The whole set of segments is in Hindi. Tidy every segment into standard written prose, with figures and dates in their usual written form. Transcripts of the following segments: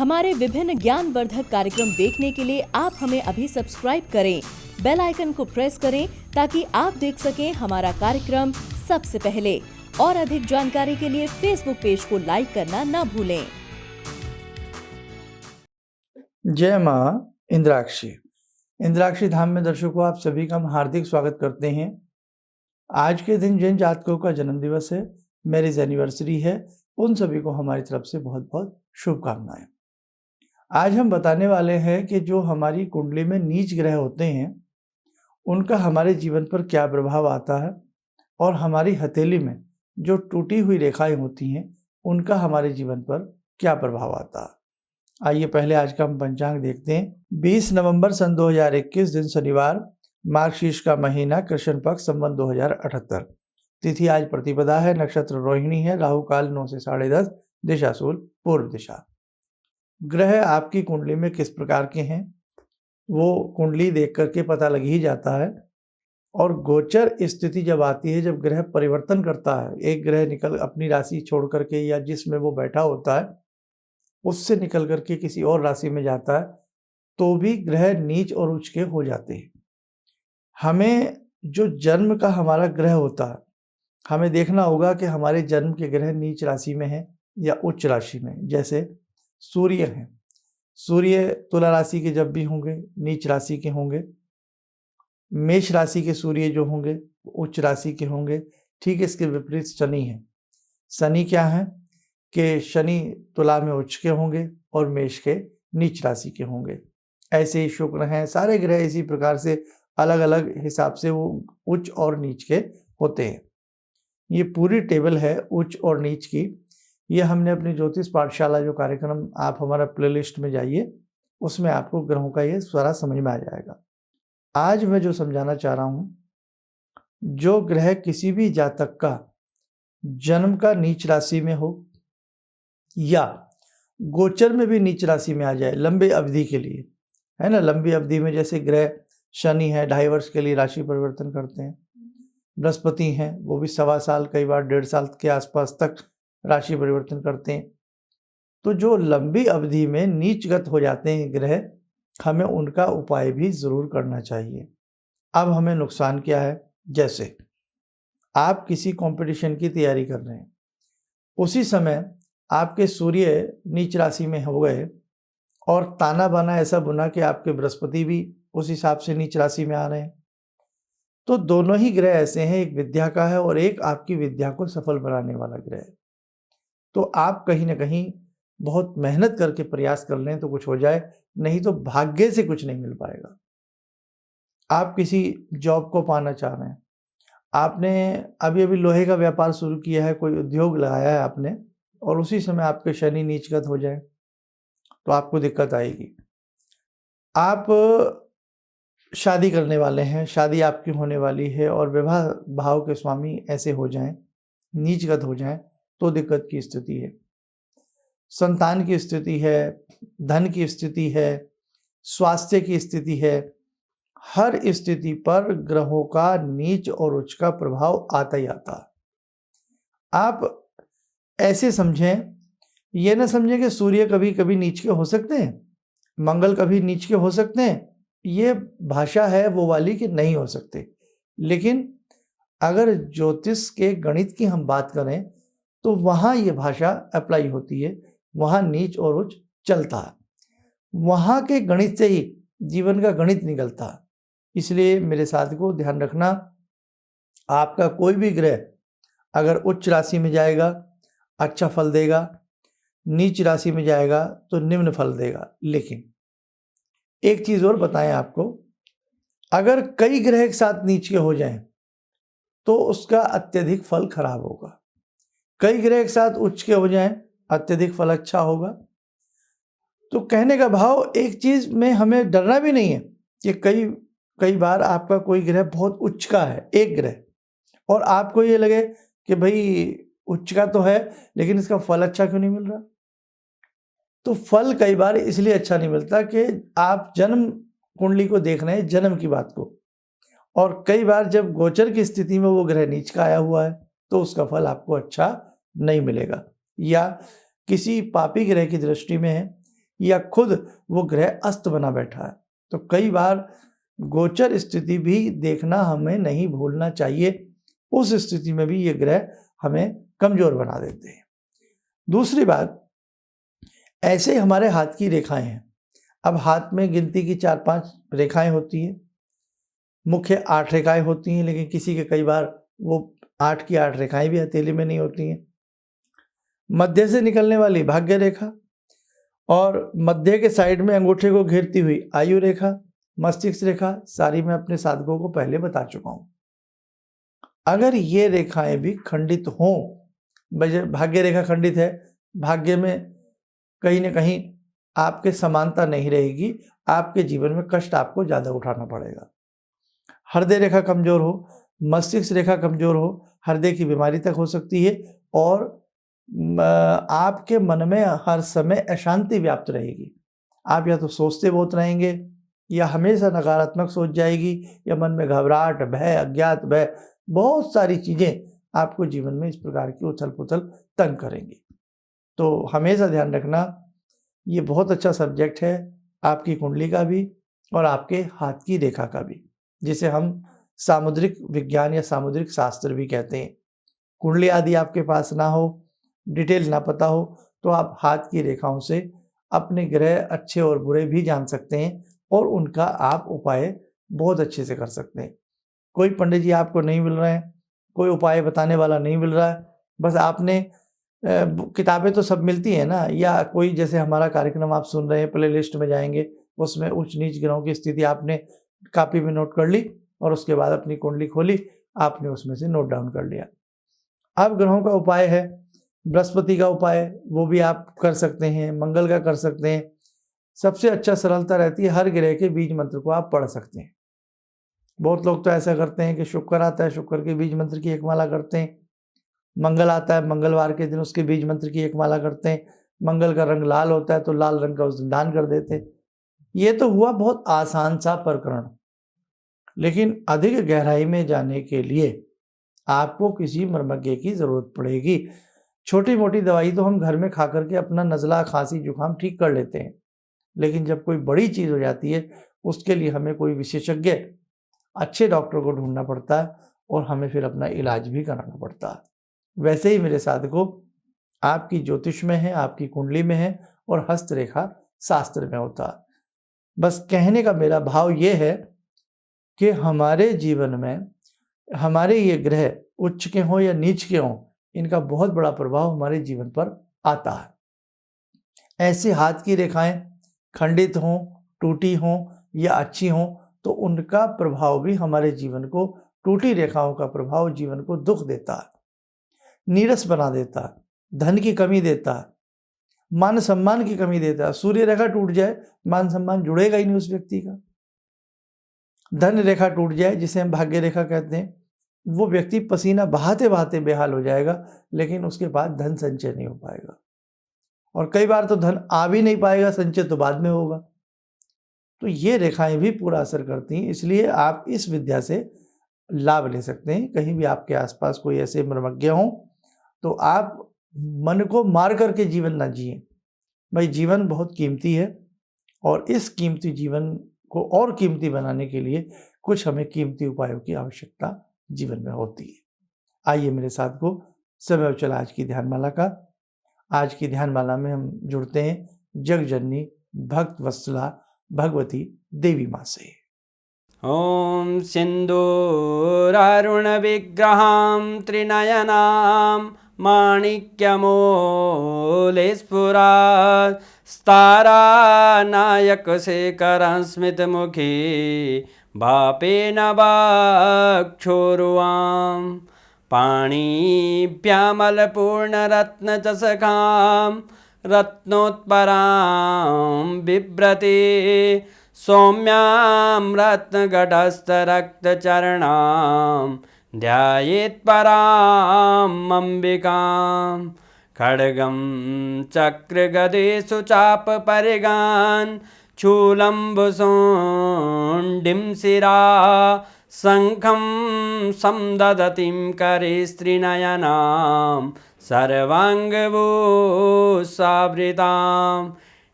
हमारे विभिन्न ज्ञानवर्धक कार्यक्रम देखने के लिए आप हमें अभी सब्सक्राइब करें, बेल आइकन को प्रेस करें ताकि आप देख सकें हमारा कार्यक्रम सबसे पहले। और अधिक जानकारी के लिए फेसबुक पेज को लाइक करना न भूलें। जय माँ इंद्राक्षी। इंद्राक्षी धाम में दर्शकों आप सभी का हम हार्दिक स्वागत करते हैं। आज के दिन जिन जातकों का जन्म दिवस है, मैरिज एनिवर्सरी है, उन सभी को हमारी तरफ से बहुत बहुत शुभकामनाएं। आज हम बताने वाले हैं कि जो हमारी कुंडली में नीच ग्रह होते हैं उनका हमारे जीवन पर क्या प्रभाव आता है और हमारी हथेली में जो टूटी हुई रेखाएं होती हैं उनका हमारे जीवन पर क्या प्रभाव आता है। आइए पहले आज का हम पंचांग देखते हैं। 20 नवंबर सन 2021 दिन शनिवार, मार्गशीर्ष का महीना, कृष्ण पक्ष, संवत 2078। तिथि आज प्रतिपदा है, नक्षत्र रोहिणी है, राहु काल 9 से 10:30, दिशा सूल पूर्व दिशा। ग्रह आपकी कुंडली में किस प्रकार के हैं वो कुंडली देख करके पता लग ही जाता है। और गोचर स्थिति जब आती है, जब ग्रह परिवर्तन करता है, एक ग्रह निकल अपनी राशि छोड़ करके या जिसमें वो बैठा होता है उससे निकल करके किसी और राशि में जाता है, तो भी ग्रह नीच और उच्च के हो जाते हैं। हमें जो जन्म का हमारा ग्रह होता है, हमें देखना होगा कि हमारे जन्म के ग्रह नीच राशि में है या उच्च राशि में। जैसे सूर्य है, सूर्य तुला राशि के जब भी होंगे नीच राशि के होंगे। मेष राशि के सूर्य जो होंगे उच्च राशि के होंगे। ठीक इसके विपरीत शनि है। शनि क्या है कि शनि तुला में उच्च के होंगे और मेष के नीच राशि के होंगे। ऐसे ही शुक्र हैं। सारे ग्रह इसी प्रकार से अलग अलग हिसाब से वो उच्च और नीच के होते हैं। ये पूरी टेबल है उच्च और नीच की। ये हमने अपनी ज्योतिष पाठशाला जो कार्यक्रम, आप हमारा प्लेलिस्ट में जाइए, उसमें आपको ग्रहों का ये सारा समझ में आ जाएगा। आज मैं जो समझाना चाह रहा हूँ, जो ग्रह किसी भी जातक का जन्म का नीच राशि में हो या गोचर में भी नीच राशि में आ जाए लंबे अवधि के लिए, है ना, लंबी अवधि में, जैसे ग्रह शनि है 2.5 वर्ष के लिए राशि परिवर्तन करते हैं। बृहस्पति हैं, वो भी 1.25 साल, कई बार 1.5 साल के आसपास तक राशि परिवर्तन करते हैं। तो जो लंबी अवधि में नीचगत हो जाते हैं ग्रह, हमें उनका उपाय भी जरूर करना चाहिए। अब हमें नुकसान क्या है, जैसे आप किसी कंपटीशन की तैयारी कर रहे हैं, उसी समय आपके सूर्य नीच राशि में हो गए और ताना बाना ऐसा बुना कि आपके बृहस्पति भी उस हिसाब से नीच राशि में आ रहे हैं, तो दोनों ही ग्रह ऐसे हैं, एक विद्या का है और एक आपकी विद्या को सफल बनाने वाला ग्रह है। तो आप कहीं ना कहीं बहुत मेहनत करके प्रयास कर लें तो कुछ हो जाए, नहीं तो भाग्य से कुछ नहीं मिल पाएगा। आप किसी जॉब को पाना चाह रहे हैं, आपने अभी लोहे का व्यापार शुरू किया है, कोई उद्योग लगाया है आपने, और उसी समय आपके शनि नीचगत हो जाए तो आपको दिक्कत आएगी। आप शादी करने वाले हैं, शादी आपकी होने वाली है और विवाह भाव के स्वामी ऐसे हो जाएं, नीचगत हो जाएं, तो दिक्कत की स्थिति है। संतान की स्थिति है, धन की स्थिति है, स्वास्थ्य की स्थिति है, हर स्थिति पर ग्रहों का नीच और उच्च का प्रभाव आता ही आता है। आप ऐसे समझें, ये ना समझें कि सूर्य कभी कभी नीच के हो सकते हैं, मंगल कभी नीच के हो सकते हैं। ये भाषा है वो वाली कि नहीं हो सकते, लेकिन अगर ज्योतिष के गणित की हम बात करें तो वहाँ ये भाषा अप्लाई होती है, वहाँ नीच और उच्च चलता है, वहाँ के गणित से ही जीवन का गणित निकलता है। इसलिए मेरे साथी को ध्यान रखना, आपका कोई भी ग्रह अगर उच्च राशि में जाएगा अच्छा फल देगा, नीच राशि में जाएगा तो निम्न फल देगा। लेकिन एक चीज और बताएं आपको, अगर कई ग्रह एक साथ नीच के हो जाएं तो उसका अत्यधिक फल खराब होगा। कई ग्रह एक साथ उच्च के हो जाएं, अत्यधिक फल अच्छा होगा। तो कहने का भाव, एक चीज में हमें डरना भी नहीं है कि कई बार आपका कोई ग्रह बहुत उच्च का है, एक ग्रह, और आपको ये लगे कि भाई उच्च का तो है लेकिन इसका फल अच्छा क्यों नहीं मिल रहा। तो फल कई बार इसलिए अच्छा नहीं मिलता कि आप जन्म कुंडली को देख रहे हैं, जन्म की बात को, और कई बार जब गोचर की स्थिति में वो ग्रह नीच का आया हुआ है तो उसका फल आपको अच्छा नहीं मिलेगा। या किसी पापी ग्रह की दृष्टि में है, या खुद वो ग्रह अस्त बना बैठा है। तो कई बार गोचर स्थिति भी देखना हमें नहीं भूलना चाहिए। उस स्थिति में भी ये ग्रह हमें कमजोर बना देते हैं। दूसरी बात, ऐसे हमारे हाथ की रेखाएं हैं। अब हाथ में गिनती की 4-5 रेखाएं होती हैं, मुख्य 8 रेखाएं होती हैं, लेकिन किसी के कई बार वो 8 की 8 रेखाएं भी हथेली में नहीं होती हैं। मध्य से निकलने वाली भाग्य रेखा और मध्य के साइड में अंगूठे को घेरती हुई आयु रेखा, मस्तिष्क रेखा, सारी मैं अपने साधकों को पहले बता चुका हूं। अगर ये रेखाएं भी खंडित हों, भाग्य रेखा खंडित है, भाग्य में कहीं ना कहीं आपके समानता नहीं रहेगी, आपके जीवन में कष्ट आपको ज़्यादा उठाना पड़ेगा। हृदय रेखा कमजोर हो, मस्तिष्क रेखा कमजोर हो, हृदय की बीमारी तक हो सकती है और आपके मन में हर समय अशांति व्याप्त रहेगी। आप या तो सोचते बहुत रहेंगे या हमेशा नकारात्मक सोच जाएगी या मन में घबराहट, भय, अज्ञात भय, बहुत सारी चीज़ें आपको जीवन में इस प्रकार की उथल पुथल तंग करेंगी। तो हमेशा ध्यान रखना, ये बहुत अच्छा सब्जेक्ट है आपकी कुंडली का भी और आपके हाथ की रेखा का भी, जिसे हम सामुद्रिक विज्ञान या सामुद्रिक शास्त्र भी कहते हैं। कुंडली आदि आपके पास ना हो, डिटेल ना पता हो, तो आप हाथ की रेखाओं से अपने ग्रह अच्छे और बुरे भी जान सकते हैं और उनका आप उपाय बहुत अच्छे से कर सकते हैं। कोई पंडित जी आपको नहीं मिल रहे हैं, कोई उपाय बताने वाला नहीं मिल रहा है, बस आपने किताबें तो सब मिलती हैं ना, या कोई जैसे हमारा कार्यक्रम आप सुन रहे हैं, प्ले लिस्ट में जाएंगे, उसमें उच्च नीच ग्रहों की स्थिति आपने कॉपी में नोट कर ली और उसके बाद अपनी कुंडली खोली, आपने उसमें से नोट डाउन कर लिया। अब ग्रहों का उपाय है, बृहस्पति का उपाय वो भी आप कर सकते हैं, मंगल का कर सकते हैं। सबसे अच्छा सरलता रहती है, हर ग्रह के बीज मंत्र को आप पढ़ सकते हैं। बहुत लोग तो ऐसा करते हैं कि शुक्र आता है, शुक्र के बीज मंत्र की एक माला करते हैं, मंगल आता है, मंगलवार के दिन उसके बीज मंत्र की एक माला करते हैं, मंगल का रंग लाल होता है तो लाल रंग का उस दिन दान कर देते हैं। ये तो हुआ बहुत आसान सा प्रकरण, लेकिन अधिक गहराई में जाने के लिए आपको किसी मर्मज्ञ की जरूरत पड़ेगी। छोटी मोटी दवाई तो हम घर में खा करके अपना नज़ला, खांसी, जुकाम ठीक कर लेते हैं, लेकिन जब कोई बड़ी चीज़ हो जाती है उसके लिए हमें कोई विशेषज्ञ, अच्छे डॉक्टर को ढूंढना पड़ता है और हमें फिर अपना इलाज भी कराना पड़ता है। वैसे ही मेरे साधकों, आपकी ज्योतिष में है, आपकी कुंडली में है और हस्तरेखा शास्त्र में होता है। बस कहने का मेरा भाव ये है कि हमारे जीवन में हमारे ये ग्रह उच्च के हों या नीच के हों, इनका बहुत बड़ा प्रभाव हमारे जीवन पर आता है। ऐसे हाथ की रेखाएं खंडित हों, टूटी हों या अच्छी हों, तो उनका प्रभाव भी हमारे जीवन को, टूटी रेखाओं का प्रभाव जीवन को दुख देता है, नीरस बना देता है, धन की कमी देता है, मान सम्मान की कमी देता है। सूर्य रेखा टूट जाए, मान सम्मान जुड़ेगा ही नहीं उस व्यक्ति का। धन रेखा टूट जाए, जिसे हम भाग्य रेखा कहते हैं, वो व्यक्ति पसीना बहाते बहाते बेहाल हो जाएगा, लेकिन उसके बाद धन संचय नहीं हो पाएगा और कई बार तो धन आ भी नहीं पाएगा, संचय तो बाद में होगा। तो ये रेखाएं भी पूरा असर करती हैं, इसलिए आप इस विद्या से लाभ ले सकते हैं। कहीं भी आपके आसपास कोई ऐसे मर्मज्ञ हों तो आप मन को मार करके जीवन ना जिए। भाई, जीवन बहुत कीमती है और इस कीमती जीवन को और कीमती बनाने के लिए कुछ हमें कीमती उपायों की आवश्यकता जीवन में होती है। आइए मेरे साथ को समय हो चला आज की ध्यानमाला का। आज की ध्यानमाला में हम जुड़ते हैं जगजननी भक्त वत्सला भगवती देवी माँ से। ॐ सिन्दूरारुण विग्रहां त्रिनयनां माणिक्यमूले स्फुरात् स्तारानायकशेखरं स्मितमुखी भापेन वक्षोरुवां पाणिभ्यामलपूर्णरत्नचषकां रत्नोत्परां बिभ्रति सौम्यां रत्नघटस्थरक्तचरणां ध्यायेत्पराम् अम्बिकां खड्गं चक्रगदेषु चापपरिगान् शूलम्बुशुण्डिं शिरा शङ्खं संदधतीं करे स्त्रीनयनां सर्वाङ्गभूषावृतां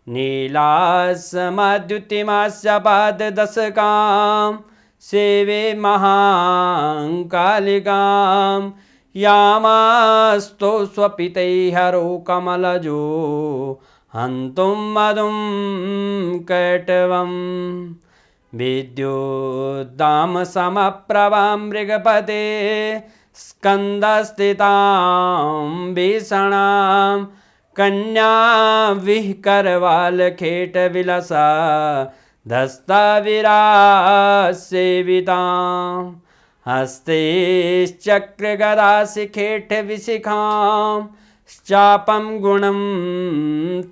नीलास्मद्युतिमास्य पाददशकां सेवे महाकालिकां यामास्तो स्वपितैहरो कमलजो हन्तुं मधुं कैटवम् विद्युद्दाम समप्रभां मृगपते स्कन्दस्थितां भीषणां कन्या विहकरवालखेटविलसा धस्ताविरासेवितां हस्तैश्चक्रगदाशिखेटविशिखां चापं गुणं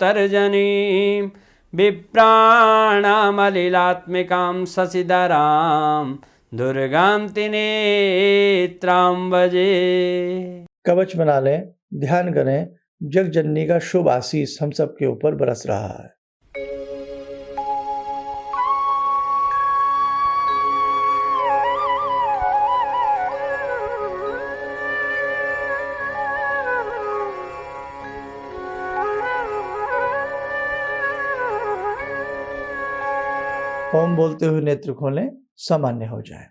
तर्जनीं विप्राणामलिलात्मिकां शशिधरां दुर्गां त्रिनेत्रां भजे। कवच बना लें, ध्यान करें, जगजननी का शुभ आशीष हम सबके ऊपर बरस रहा है। ओम बोलते हुए नेत्र खोलें, सामान्य हो जाए।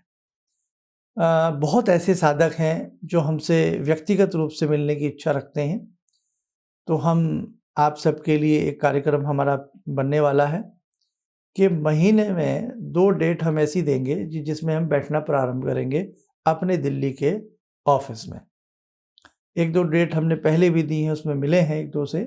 बहुत ऐसे साधक हैं जो हमसे व्यक्तिगत रूप से मिलने की इच्छा रखते हैं, तो हम आप सबके लिए एक कार्यक्रम हमारा बनने वाला है कि महीने में 2 डेट हम ऐसी देंगे जिसमें हम बैठना प्रारंभ करेंगे अपने दिल्ली के ऑफिस में। 1-2 डेट हमने पहले भी दी हैं, उसमें मिले हैं 1-2 से।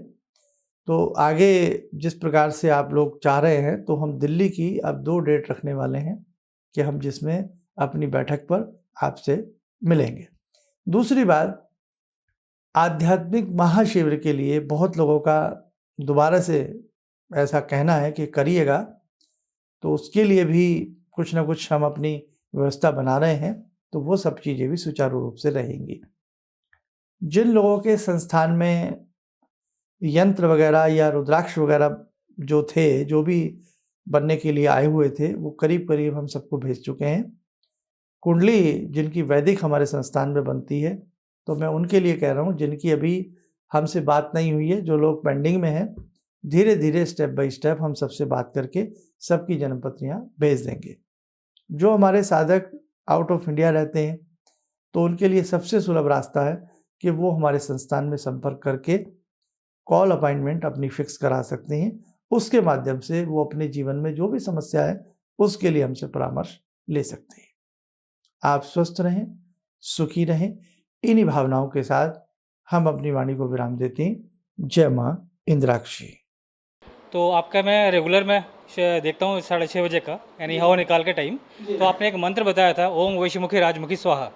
तो आगे जिस प्रकार से आप लोग चाह रहे हैं, तो हम दिल्ली की अब 2 डेट रखने वाले हैं कि हम जिसमें अपनी बैठक पर आपसे मिलेंगे। दूसरी बात, आध्यात्मिक महाशिविर के लिए बहुत लोगों का दोबारा से ऐसा कहना है कि करिएगा, तो उसके लिए भी कुछ ना कुछ हम अपनी व्यवस्था बना रहे हैं, तो वो सब चीज़ें भी सुचारू रूप से रहेंगी। जिन लोगों के संस्थान में यंत्र वगैरह या रुद्राक्ष वगैरह जो थे, जो भी बनने के लिए आए हुए थे, वो करीब करीब हम सबको भेज चुके हैं। कुंडली जिनकी वैदिक हमारे संस्थान में बनती है, तो मैं उनके लिए कह रहा हूँ जिनकी अभी हमसे बात नहीं हुई है, जो लोग पेंडिंग में हैं, धीरे धीरे स्टेप बाय स्टेप हम सबसे बात करके सबकी जन्मपत्रियाँ भेज देंगे। जो हमारे साधक आउट ऑफ इंडिया रहते हैं, तो उनके लिए सबसे सुलभ रास्ता है कि वो हमारे संस्थान में संपर्क करके कॉल अपॉइंटमेंट अपनी फिक्स करा सकते हैं। उसके माध्यम से वो अपने जीवन में जो भी समस्या है उसके लिए हमसे परामर्श ले सकते हैं। आप स्वस्थ रहें, सुखी रहें, इन्हीं भावनाओं के साथ हम अपनी वाणी को विराम देते हैं। जय माँ इंद्राक्षी। तो आपका मैं रेगुलर में देखता हूँ 6:30 बजे का, यानी हवा निकाल के टाइम। तो आपने एक मंत्र बताया था, ओम वैश्यमुखी राजमुखी स्वाहा।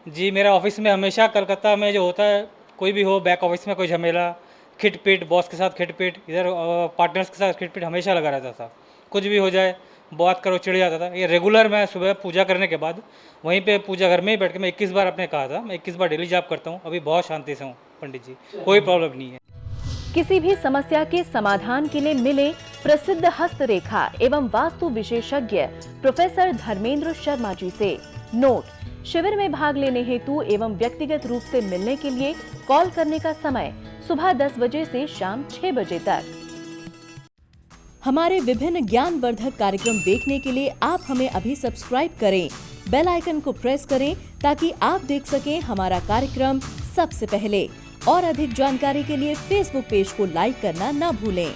जी, मेरा ऑफिस में हमेशा कलकत्ता में जो होता है, कोई भी हो, बैक ऑफिस में कोई झमेला, खिटपिट, बॉस के साथ खिटपिट, इधर पार्टनर्स के साथ खिटपिट हमेशा लगा रहता था। कुछ भी हो जाए, बात करो, चिढ़ जाता था। ये रेगुलर मैं सुबह पूजा करने के बाद वहीं पे पूजा घर में ही बैठ के मैं 21 बार आपने कहा था, मैं 21 बार डेली जाप करता हूँ। अभी बहुत शांति से हूँ पंडित जी, कोई प्रॉब्लम नहीं है। किसी भी समस्या के समाधान के लिए मिले प्रसिद्ध हस्तरेखा एवं वास्तु विशेषज्ञ प्रोफेसर धर्मेंद्र शर्मा जी से। नोट: शिविर में भाग लेने हेतु एवं व्यक्तिगत रूप से मिलने के लिए कॉल करने का समय सुबह 10 बजे से शाम 6 बजे तक। हमारे विभिन्न ज्ञानवर्धक कार्यक्रम देखने के लिए आप हमें अभी सब्सक्राइब करें, बेल आइकन को प्रेस करें ताकि आप देख सकें हमारा कार्यक्रम सबसे पहले। और अधिक जानकारी के लिए फेसबुक पेज को लाइक करना न भूलें।